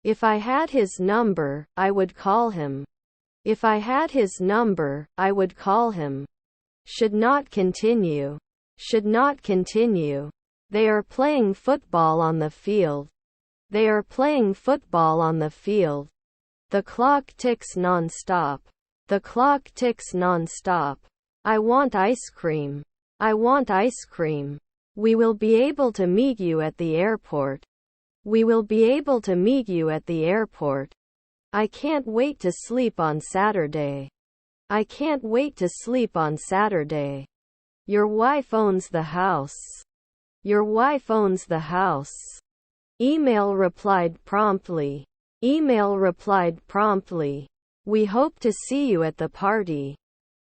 If I had his number, I would call him. If I had his number, I would call him. Should not continue. Should not continue. They are playing football on the field. They are playing football on the field. The clock ticks non-stop. The clock ticks non-stop. I want ice cream. I want ice cream. We will be able to meet you at the airport. We will be able to meet you at the airport. I can't wait to sleep on Saturday. I can't wait to sleep on Saturday. Your wife owns the house. Your wife owns the house. Email replied promptly. Email replied promptly. We hope to see you at the party.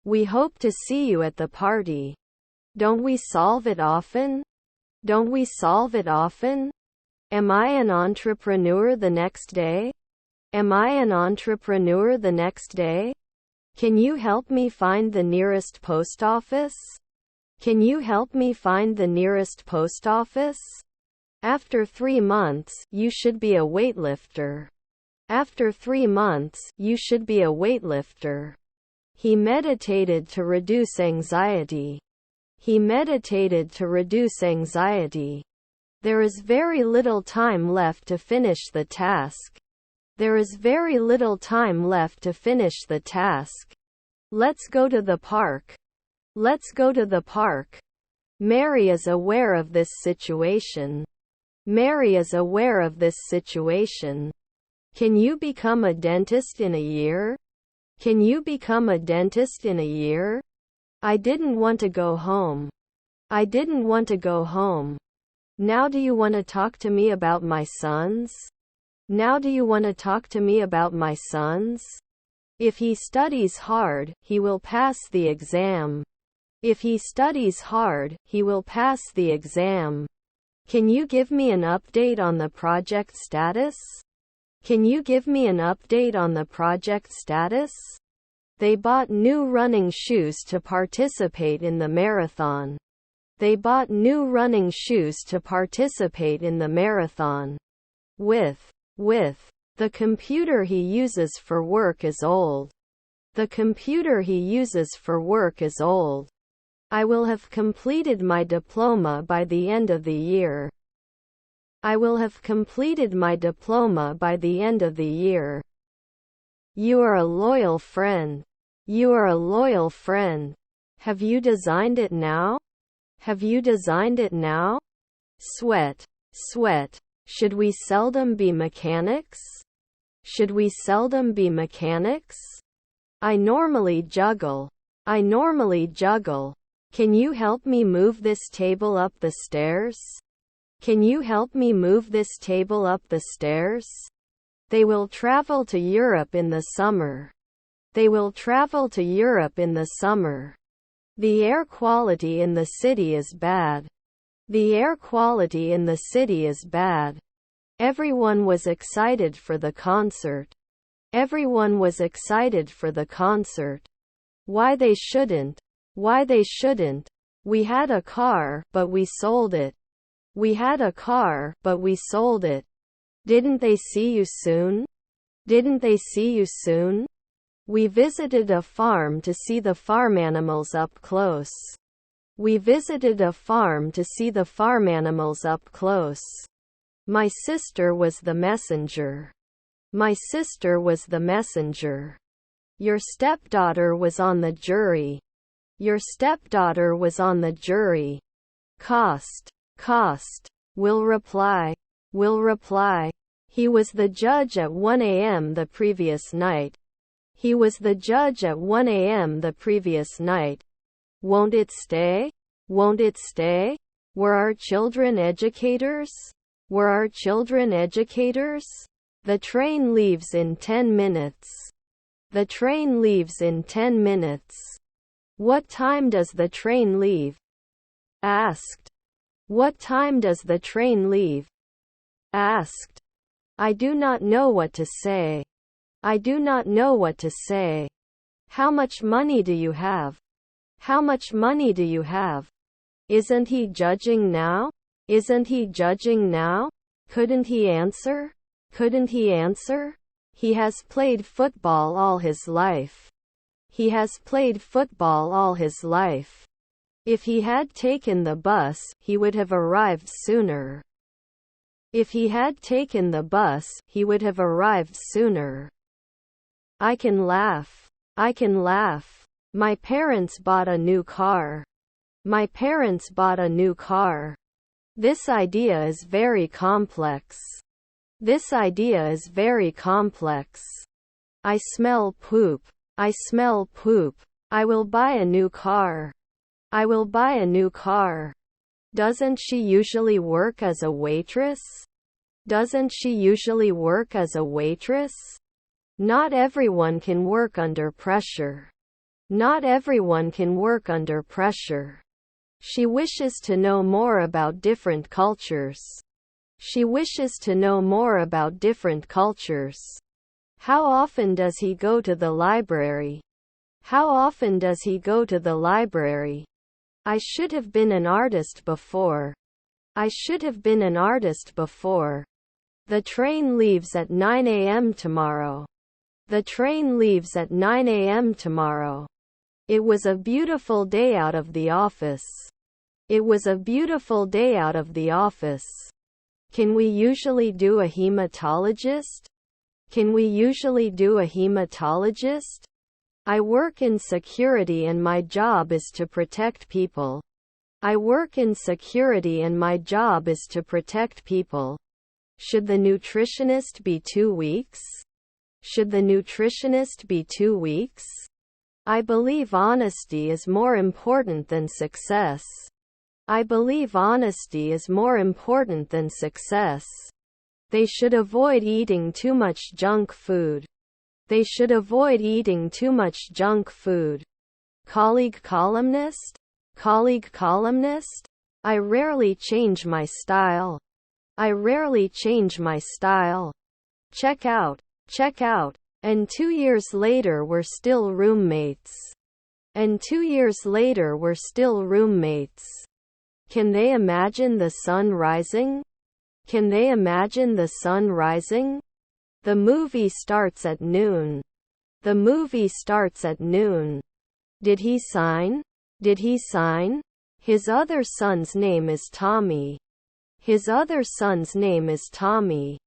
We hope to see you at the party. Don't we solve it often? Don't we solve it often? Am I an entrepreneur the next day? Am I an entrepreneur the next day? Can you help me find the nearest post office? Can you help me find the nearest post office? After 3 months, you should be a weightlifter. After 3 months, you should be a weightlifter. He meditated to reduce anxiety. He meditated to reduce anxiety. There is very little time left to finish the task. There is very little time left to finish the task. Let's go to the park. Let's go to the park. Mary is aware of this situation. Mary is aware of this situation. Can you become a dentist in a year? Can you become a dentist in a year? I didn't want to go home. I didn't want to go home. Now do you want to talk to me about my sons? Now do you want to talk to me about my sons? If he studies hard, he will pass the exam. If he studies hard, he will pass the exam. Can you give me an update on the project status? Can you give me an update on the project status? They bought new running shoes to participate in the marathon. They bought new running shoes to participate in the marathon. With. The computer he uses for work is old. The computer he uses for work is old. I will have completed my diploma by the end of the year. I will have completed my diploma by the end of the year. You are a loyal friend. You are a loyal friend. Have you designed it now? Have you designed it now? Sweat. Should we seldom be mechanics? Should we seldom be mechanics? I normally juggle. Can you help me move this table up the stairs? Can you help me move this table up the stairs? They will travel to Europe in the summer. They will travel to Europe in the summer. The air quality in the city is bad. The air quality in the city is bad. Everyone was excited for the concert. Everyone was excited for the concert. Why they shouldn't. Why they shouldn't. We had a car, but we sold it. We had a car, but we sold it. Didn't they see you soon? Didn't they see you soon? We visited a farm to see the farm animals up close. We visited a farm to see the farm animals up close. My sister was the messenger. My sister was the messenger. Your stepdaughter was on the jury. Your stepdaughter was on the jury. Cost. Will reply. He was the judge at 1 a.m. the previous night. He was the judge at 1 a.m. the previous night. Won't it stay? Won't it stay? Were our children educators? Were our children educators? The train leaves in 10 minutes. The train leaves in 10 minutes. What time does the train leave? Asked. What time does the train leave? Asked. I do not know what to say. I do not know what to say. How much money do you have? How much money do you have? Isn't he judging now? Isn't he judging now? Couldn't he answer? Couldn't he answer? He has played football all his life. He has played football all his life. If he had taken the bus, he would have arrived sooner. If he had taken the bus, he would have arrived sooner. I can laugh. I can laugh. My parents bought a new car. My parents bought a new car. This idea is very complex. This idea is very complex. I smell poop. I smell poop. I will buy a new car. I will buy a new car. Doesn't she usually work as a waitress? Doesn't she usually work as a waitress? Not everyone can work under pressure. Not everyone can work under pressure. She wishes to know more about different cultures. She wishes to know more about different cultures. How often does he go to the library? How often does he go to the library? I should have been an artist before. I should have been an artist before. The train leaves at 9 a.m. tomorrow. The train leaves at 9 a.m. tomorrow. It was a beautiful day out of the office. It was a beautiful day out of the office. Can we usually do a hematologist? Can we usually do a hematologist? I work in security and my job is to protect people. I work in security and my job is to protect people. Should the nutritionist be 2 weeks? Should the nutritionist be 2 weeks? I believe honesty is more important than success. I believe honesty is more important than success. They should avoid eating too much junk food. They should avoid eating too much junk food. Colleague columnist? Colleague columnist? I rarely change my style. I rarely change my style. Check out. Check out. And 2 years later we're still roommates. And 2 years later we're still roommates. Can they imagine the sun rising? Can they imagine the sun rising? The movie starts at noon. The movie starts at noon. Did he sign? Did he sign? His other son's name is Tommy. His other son's name is Tommy.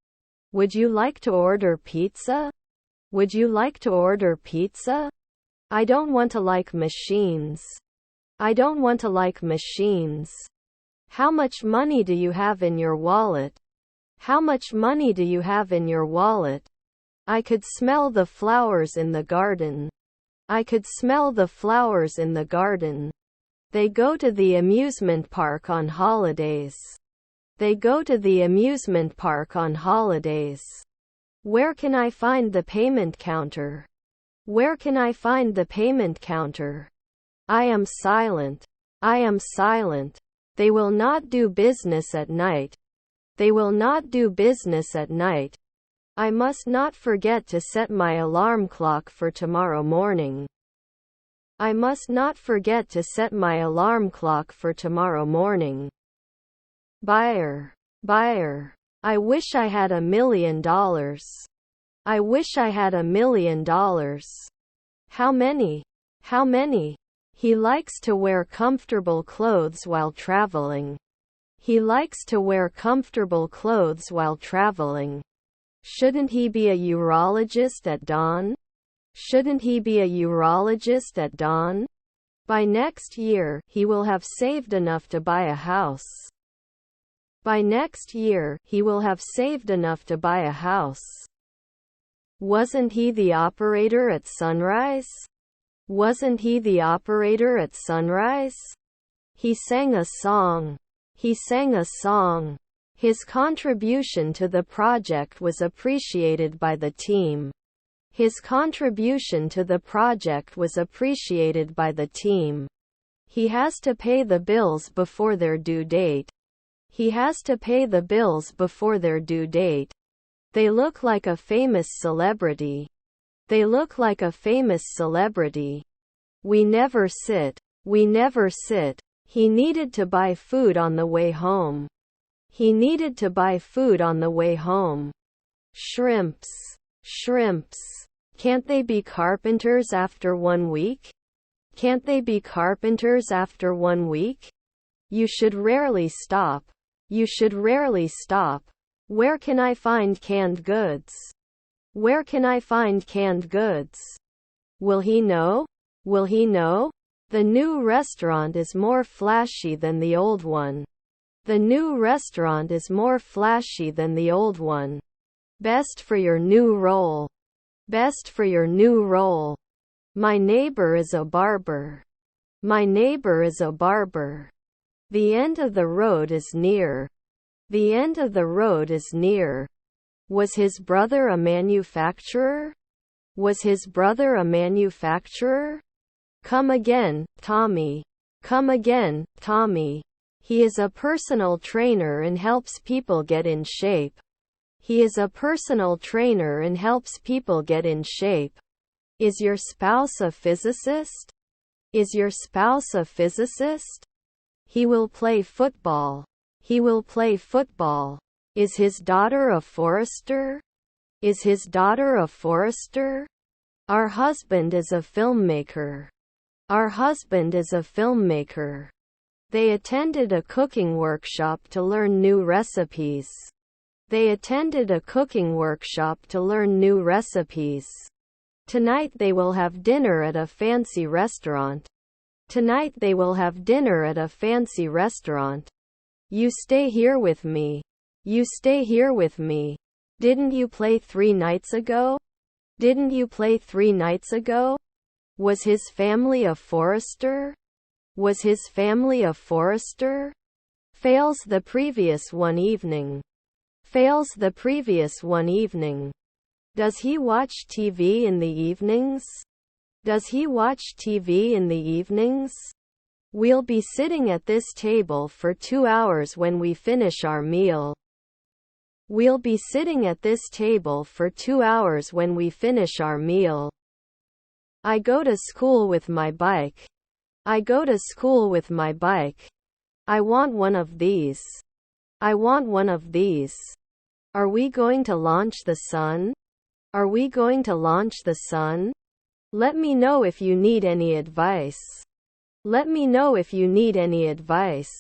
Would you like to order pizza? Would you like to order pizza? I don't want to like machines. I don't want to like machines. How much money do you have in your wallet? How much money do you have in your wallet? I could smell the flowers in the garden. I could smell the flowers in the garden. They go to the amusement park on holidays. They go to the amusement park on holidays. Where can I find the payment counter? Where can I find the payment counter? I am silent. I am silent. They will not do business at night. They will not do business at night. I must not forget to set my alarm clock for tomorrow morning. I must not forget to set my alarm clock for tomorrow morning. Buyer. Buyer. I wish I had $1 million. I wish I had $1 million. How many? How many? He likes to wear comfortable clothes while traveling. He likes to wear comfortable clothes while traveling. Shouldn't he be a urologist at dawn? Shouldn't he be a urologist at dawn? By next year, he will have saved enough to buy a house. By next year, he will have saved enough to buy a house. Wasn't he the operator at Sunrise? Wasn't he the operator at Sunrise? He sang a song. He sang a song. His contribution to the project was appreciated by the team. His contribution to the project was appreciated by the team. He has to pay the bills before their due date. He has to pay the bills before their due date. They look like a famous celebrity. They look like a famous celebrity. We never sit. We never sit. He needed to buy food on the way home. He needed to buy food on the way home. Shrimps. Shrimps. Can't they be carpenters after 1 week? Can't they be carpenters after 1 week? You should rarely stop. You should rarely stop. Where can I find canned goods? Where can I find canned goods? Will he know? Will he know? The new restaurant is more flashy than the old one. The new restaurant is more flashy than the old one. Best for your new role. Best for your new role. My neighbor is a barber. My neighbor is a barber. The end of the road is near. The end of the road is near. Was his brother a manufacturer? Was his brother a manufacturer? Come again, Tommy. Come again, Tommy. He is a personal trainer and helps people get in shape. He is a personal trainer and helps people get in shape. Is your spouse a physicist? Is your spouse a physicist? He will play football. He will play football. Is his daughter a forester? Is his daughter a forester? Our husband is a filmmaker. Our husband is a filmmaker. They attended a cooking workshop to learn new recipes. They attended a cooking workshop to learn new recipes. Tonight they will have dinner at a fancy restaurant. Tonight they will have dinner at a fancy restaurant. You stay here with me. You stay here with me. Didn't you play 3 nights ago? Didn't you play 3 nights ago? Was his family a forester? Was his family a forester? Fails the previous one evening. Fails the previous one evening. Does he watch TV in the evenings? Does he watch TV in the evenings? We'll be sitting at this table for 2 hours when we finish our meal. We'll be sitting at this table for 2 hours when we finish our meal. I go to school with my bike. I go to school with my bike. I want one of these. I want one of these. Are we going to launch the sun? Are we going to launch the sun? Let me know if you need any advice. Let me know if you need any advice.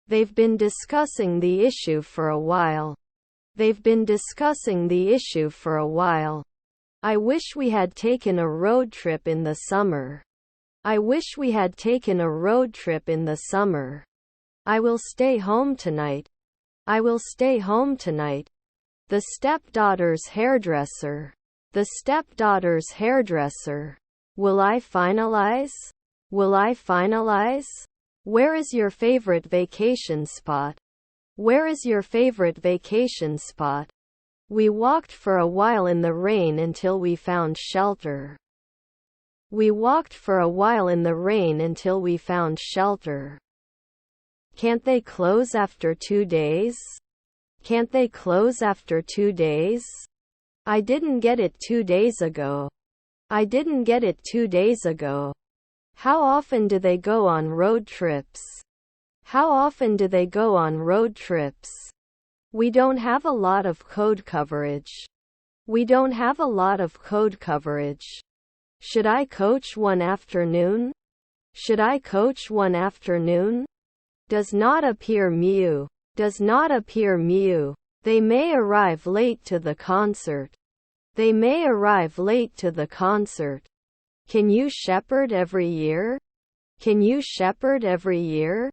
They've been discussing the issue for a while. They've been discussing the issue for a while. I wish we had taken a road trip in the summer. I wish we had taken a road trip in the summer. I will stay home tonight. I will stay home tonight. The stepdaughter's hairdresser. The stepdaughter's hairdresser. Will I finalize? Will I finalize? Where is your favorite vacation spot? Where is your favorite vacation spot? We walked for a while in the rain until we found shelter. We walked for a while in the rain until we found shelter. Can't they close after 2 days? Can't they close after 2 days? I didn't get it 2 days ago. I didn't get it 2 days ago. How often do they go on road trips? How often do they go on road trips? We don't have a lot of code coverage. We don't have a lot of code coverage. Should I coach one afternoon? Should I coach one afternoon? Does not appear mu. Does not appear mu. They may arrive late to the concert. They may arrive late to the concert. Can you shepherd every year? Can you shepherd every year?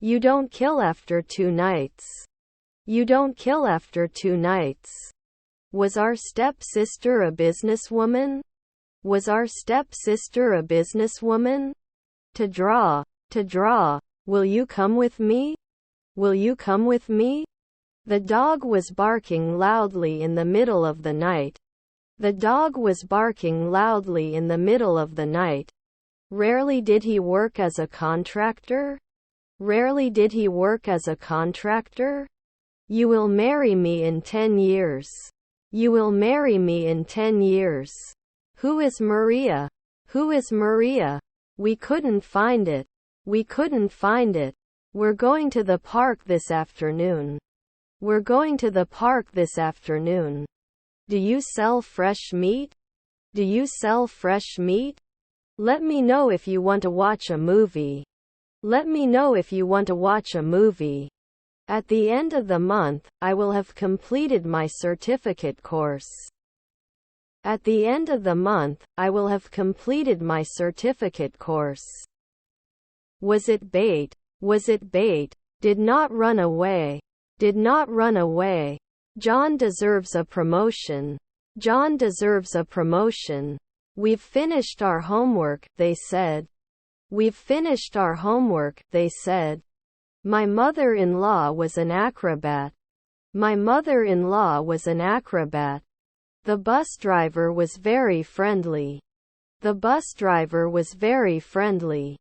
You don't kill after 2 nights. You don't kill after 2 nights. Was our stepsister a businesswoman? Was our stepsister a businesswoman? To draw. To draw. Will you come with me? Will you come with me? The dog was barking loudly in the middle of the night. The dog was barking loudly in the middle of the night. Rarely did he work as a contractor. Rarely did he work as a contractor. You will marry me in 10 years. You will marry me in 10 years. Who is Maria? Who is Maria? We couldn't find it. We couldn't find it. We're going to the park this afternoon. We're going to the park this afternoon. Do you sell fresh meat? Do you sell fresh meat? Let me know if you want to watch a movie. Let me know if you want to watch a movie. At the end of the month, I will have completed my certificate course. At the end of the month, I will have completed my certificate course. Was it bait? Was it bait? Did not run away. Did not run away. John deserves a promotion. John deserves a promotion. We've finished our homework, they said. We've finished our homework, they said. My mother-in-law was an acrobat. My mother-in-law was an acrobat. The bus driver was very friendly. The bus driver was very friendly.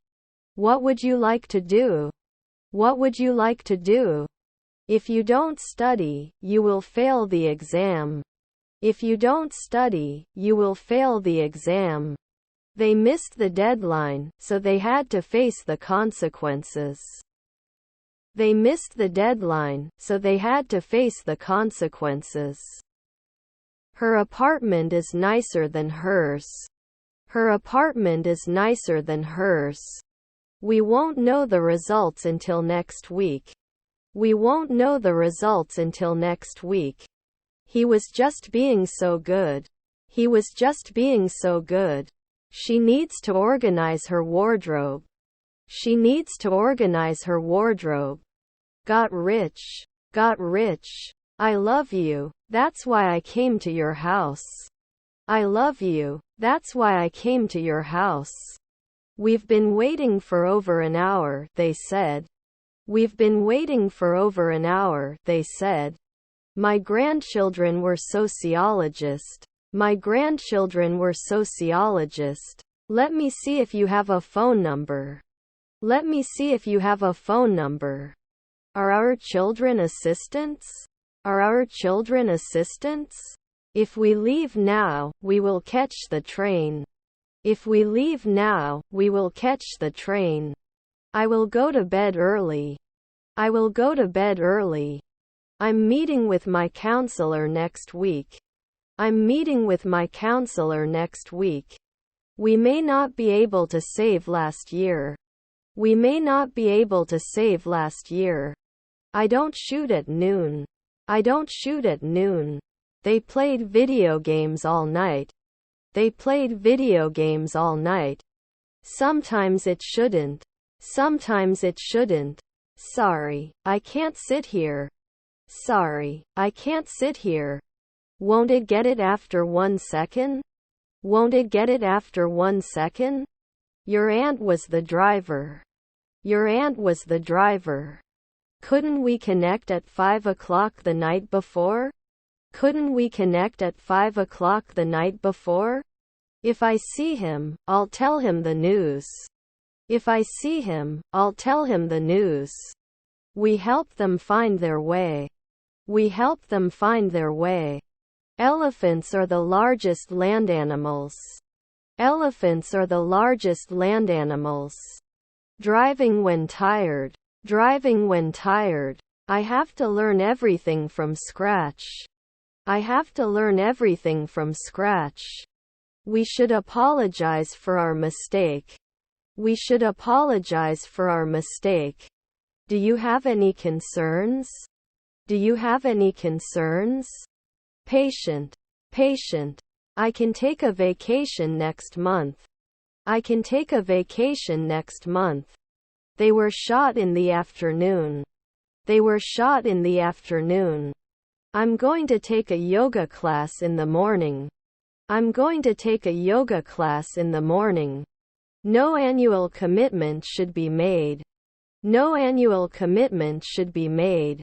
What would you like to do? What would you like to do? If you don't study, you will fail the exam. If you don't study, you will fail the exam. They missed the deadline, so they had to face the consequences. They missed the deadline, so they had to face the consequences. Her apartment is nicer than hers. Her apartment is nicer than hers. We won't know the results until next week. We won't know the results until next week. He was just being so good. He was just being so good. She needs to organize her wardrobe. She needs to organize her wardrobe. Got rich. Got rich. I love you. That's why I came to your house. I love you. That's why I came to your house. We've been waiting for over an hour, they said. We've been waiting for over an hour, they said. My grandchildren were sociologists. My grandchildren were sociologists. Let me see if you have a phone number. Let me see if you have a phone number. Are our children assistants? Are our children assistants? If we leave now, we will catch the train. If we leave now, we will catch the train. I will go to bed early. I will go to bed early. I'm meeting with my counselor next week. I'm meeting with my counselor next week. We may not be able to save last year. We may not be able to save last year. I don't shoot at noon. I don't shoot at noon. They played video games all night. They played video games all night. Sometimes it shouldn't. Sometimes it shouldn't. Sorry, I can't sit here. Sorry, I can't sit here. Won't it get it after 1 second? Won't it get it after 1 second? Your aunt was the driver. Your aunt was the driver. Couldn't we connect at 5 o'clock the night before? Couldn't we connect at 5 o'clock the night before? If I see him, I'll tell him the news. If I see him, I'll tell him the news. We help them find their way. We help them find their way. Elephants are the largest land animals. Elephants are the largest land animals. Driving when tired. Driving when tired. I have to learn everything from scratch. I have to learn everything from scratch. We should apologize for our mistake. We should apologize for our mistake. Do you have any concerns? Do you have any concerns? Patient. Patient. I can take a vacation next month. I can take a vacation next month. They were shot in the afternoon. They were shot in the afternoon. I'm going to take a yoga class in the morning. I'm going to take a yoga class in the morning. No annual commitment should be made. No annual commitment should be made.